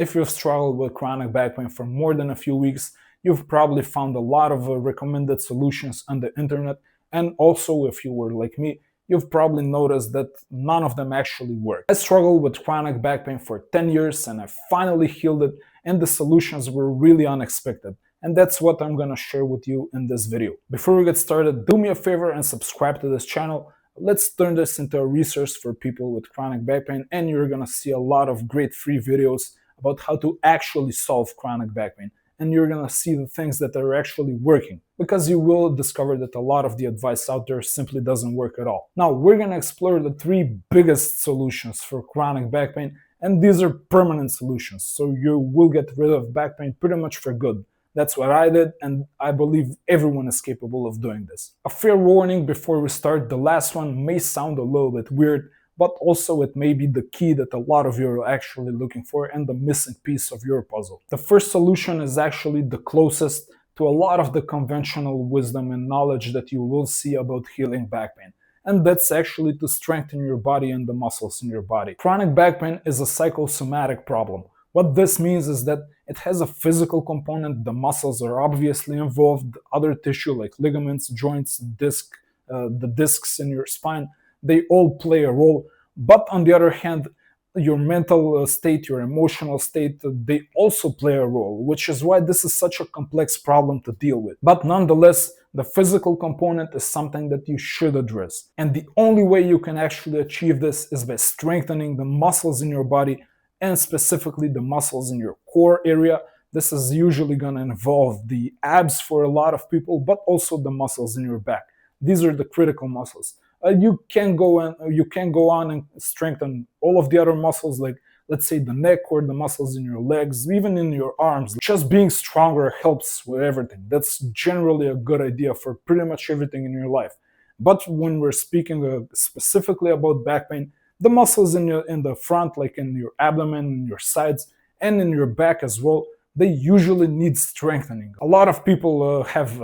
If you've struggled with chronic back pain for more than a few weeks, you've probably found a lot of recommended solutions on the internet. And also, if you were like me, you've probably noticed that none of them actually work. I struggled with chronic back pain for 10 years and I finally healed it, and the solutions were really unexpected. And that's what I'm gonna share with you in this video. Before we get started, do me a favor and subscribe to this channel. Let's turn this into a resource for people with chronic back pain, and you're gonna see a lot of great free videos about how to actually solve chronic back pain. And you're gonna see the things that are actually working, because you will discover that a lot of the advice out there simply doesn't work at all. Now, we're gonna explore the three biggest solutions for chronic back pain, and these are permanent solutions, so you will get rid of back pain pretty much for good. That's what I did, and I believe everyone is capable of doing this. A fair warning before we start, the last one may sound a little bit weird, but also it may be the key that a lot of you are actually looking for and the missing piece of your puzzle. The first solution is actually the closest to a lot of the conventional wisdom and knowledge that you will see about healing back pain. And that's actually to strengthen your body and the muscles in your body. Chronic back pain is a psychosomatic problem. What this means is that it has a physical component. The muscles are obviously involved, other tissue like ligaments, joints, the discs in your spine, they all play a role. But on the other hand, your mental state, your emotional state, they also play a role, which is why this is such a complex problem to deal with. But nonetheless, the physical component is something that you should address. And the only way you can actually achieve this is by strengthening the muscles in your body, and specifically the muscles in your core area. This is usually going to involve the abs for a lot of people, but also the muscles in your back. These are the critical muscles. You can go on and strengthen all of the other muscles, like let's say the neck or the muscles in your legs, even in your arms. Just being stronger helps with everything. That's generally a good idea for pretty much everything in your life. But when we're speaking specifically about back pain, the muscles in the front, like in your abdomen, in your sides, and in your back as well, they usually need strengthening. A lot of people have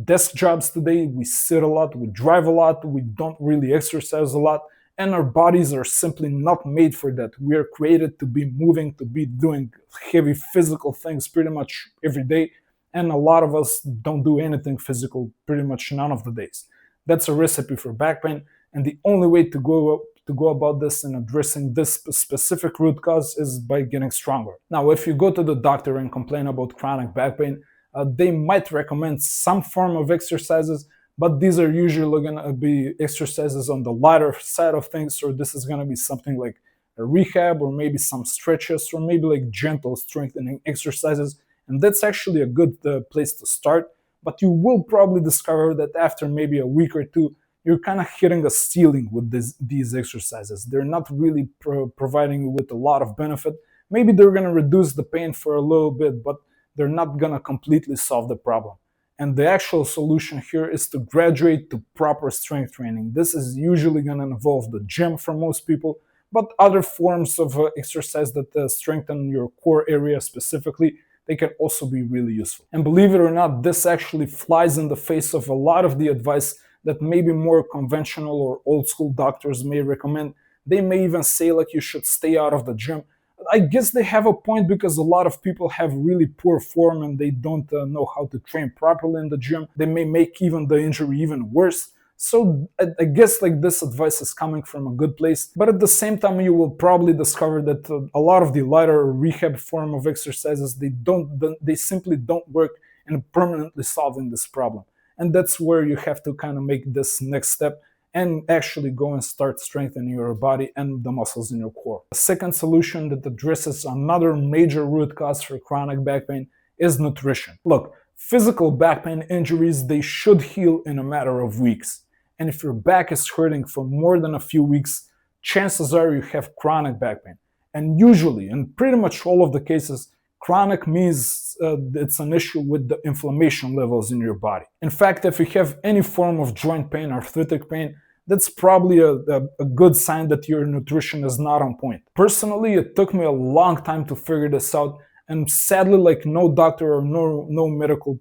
desk jobs today. We sit a lot, we drive a lot, we don't really exercise a lot, and our bodies are simply not made for that. We are created to be moving, to be doing heavy physical things pretty much every day, and a lot of us don't do anything physical pretty much none of the days. That's a recipe for back pain, and the only way to go about this and addressing this specific root cause is by getting stronger. Now, if you go to the doctor and complain about chronic back pain, they might recommend some form of exercises, but these are usually going to be exercises on the lighter side of things, or this is going to be something like a rehab, or maybe some stretches, or maybe like gentle strengthening exercises, and that's actually a good place to start. But you will probably discover that after maybe a week or two, you're kind of hitting a ceiling with these exercises. They're not really providing you with a lot of benefit. Maybe they're going to reduce the pain for a little bit, but they're not going to completely solve the problem. And the actual solution here is to graduate to proper strength training. This is usually going to involve the gym for most people, but other forms of exercise that strengthen your core area specifically, they can also be really useful. And believe it or not, this actually flies in the face of a lot of the advice that maybe more conventional or old school doctors may recommend. They may even say like you should stay out of the gym. I guess they have a point, because a lot of people have really poor form and they don't know how to train properly in the gym. They may make even the injury even worse. So I guess like this advice is coming from a good place, but at the same time you will probably discover that a lot of the lighter rehab form of exercises, they simply don't work in permanently solving this problem. And that's where you have to kind of make this next step and actually go and start strengthening your body and the muscles in your core. The second solution that addresses another major root cause for chronic back pain is nutrition. Look, physical back pain injuries, they should heal in a matter of weeks. And if your back is hurting for more than a few weeks, chances are you have chronic back pain. And usually, in pretty much all of the cases, chronic means it's an issue with the inflammation levels in your body. In fact, if you have any form of joint pain, arthritic pain, that's probably a good sign that your nutrition is not on point. Personally, it took me a long time to figure this out, and sadly, like no doctor or no medical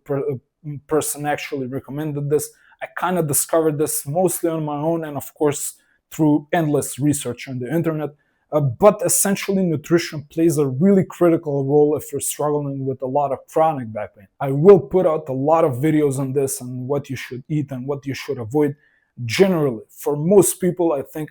person actually recommended this. I kind of discovered this mostly on my own, and of course through endless research on the internet. But essentially, nutrition plays a really critical role if you're struggling with a lot of chronic back pain. I will put out a lot of videos on this and what you should eat and what you should avoid. Generally, for most people, I think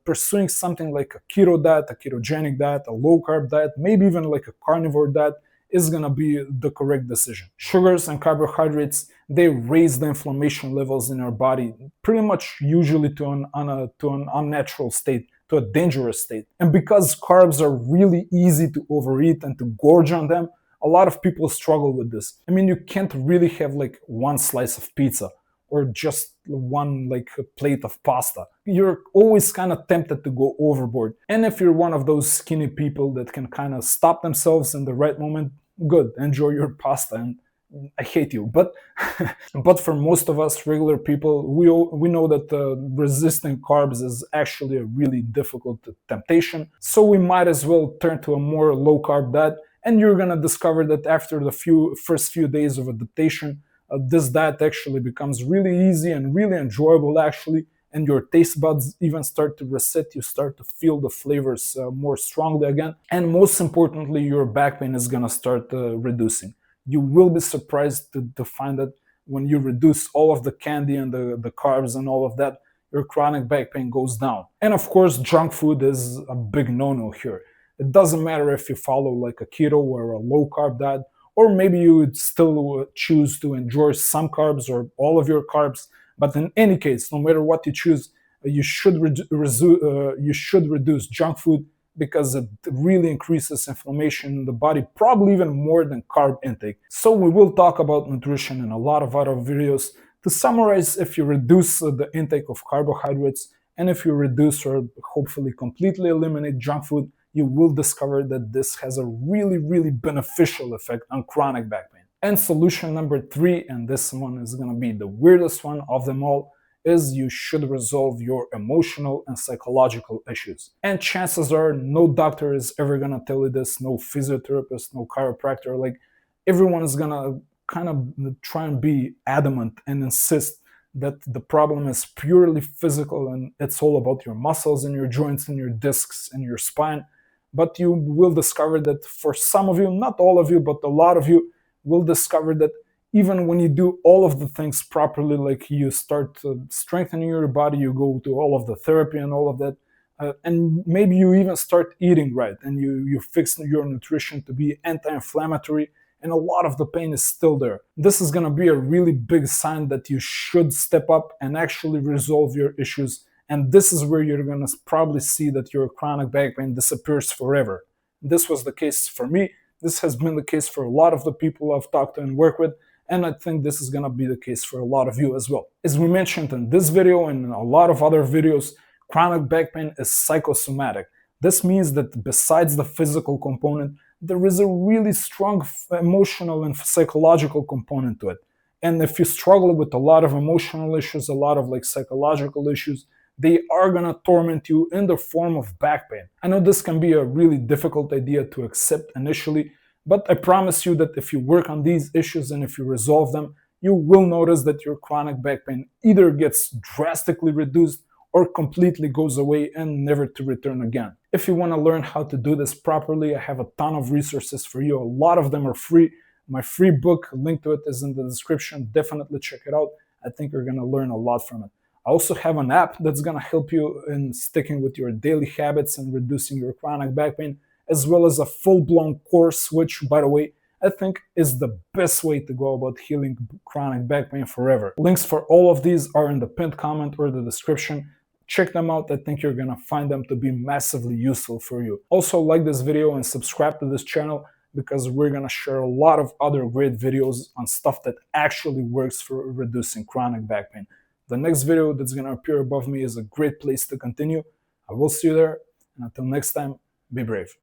pursuing something like a keto diet, a ketogenic diet, a low carb diet, maybe even like a carnivore diet is going to be the correct decision. Sugars and carbohydrates, they raise the inflammation levels in our body pretty much usually to an unnatural state, to a dangerous state. And because carbs are really easy to overeat and to gorge on them, a lot of people struggle with this. I mean, you can't really have like one slice of pizza or just one like a plate of pasta. You're always kind of tempted to go overboard. And if you're one of those skinny people that can kind of stop themselves in the right moment, good, enjoy your pasta. And I hate you, but but for most of us regular people, we know that resisting carbs is actually a really difficult temptation. So we might as well turn to a more low carb diet, and you're gonna discover that after the first few days of adaptation, this diet actually becomes really easy and really enjoyable actually, and your taste buds even start to reset. You start to feel the flavors more strongly again, and most importantly, your back pain is gonna start reducing. You will be surprised to find that when you reduce all of the candy and the carbs and all of that, your chronic back pain goes down. And of course, junk food is a big no-no here. It doesn't matter if you follow like a keto or a low carb diet, or maybe you would still choose to enjoy some carbs or all of your carbs. But in any case, no matter what you choose, you should reduce junk food, because it really increases inflammation in the body, probably even more than carb intake. So we will talk about nutrition in a lot of other videos. To summarize, if you reduce the intake of carbohydrates, and if you reduce or hopefully completely eliminate junk food, you will discover that this has a really, really beneficial effect on chronic back pain. And solution number 3, and this one is going to be the weirdest one of them all, is you should resolve your emotional and psychological issues. And chances are no doctor is ever gonna tell you this, no physiotherapist, no chiropractor. Like, everyone is gonna kind of try and be adamant and insist that the problem is purely physical and it's all about your muscles and your joints and your discs and your spine. But you will discover that for some of you, not all of you, but a lot of you will discover that even when you do all of the things properly, like you start strengthening your body, you go to all of the therapy and all of that, and maybe you even start eating right, and you fix your nutrition to be anti-inflammatory, and a lot of the pain is still there. This is going to be a really big sign that you should step up and actually resolve your issues, and this is where you're going to probably see that your chronic back pain disappears forever. This was the case for me. This has been the case for a lot of the people I've talked to and worked with. And I think this is going to be the case for a lot of you as well. As we mentioned in this video and in a lot of other videos, chronic back pain is psychosomatic. This means that besides the physical component, there is a really strong emotional and psychological component to it. And if you struggle with a lot of emotional issues, a lot of like psychological issues, they are going to torment you in the form of back pain. I know this can be a really difficult idea to accept initially, but I promise you that if you work on these issues and if you resolve them, you will notice that your chronic back pain either gets drastically reduced or completely goes away and never to return again. If you want to learn how to do this properly, I have a ton of resources for you. A lot of them are free. My free book, link to it is in the description. Definitely check it out. I think you're going to learn a lot from it. I also have an app that's going to help you in sticking with your daily habits and reducing your chronic back pain, as well as a full-blown course, which, by the way, I think is the best way to go about healing chronic back pain forever. Links for all of these are in the pinned comment or the description. Check them out. I think you're gonna find them to be massively useful for you. Also, like this video and subscribe to this channel, because we're gonna share a lot of other great videos on stuff that actually works for reducing chronic back pain. The next video that's gonna appear above me is a great place to continue. I will see you there, and until next time, be brave.